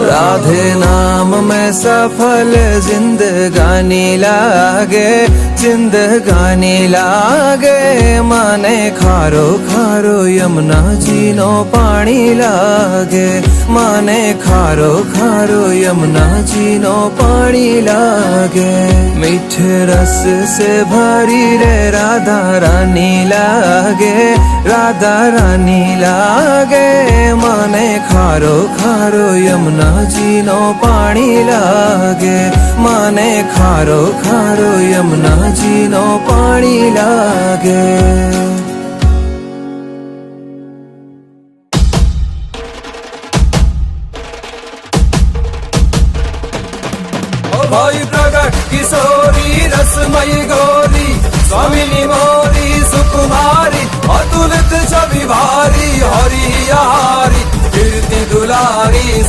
राधे नाम में सफल जिंदगानी लागे, जिंदगानी लागे। माने खारो खारो यमुना जी नो पानी लागे, माने खारो खारो यमुना जी नो पानी लागे। मीठे रस से भरी रे राधा रानी लागे, राधा रानी लागे। माने खारो खारो यमुना जी नो पानी लागे, माने खारो खारो यमुना जी नो पानी लागे। भाई प्रगट किशोरी रसमयी गौरी, स्वामिनी मोरी सुकुमारी, अतुलित छवि भारी हरियारी, कीर्ति दुलारी।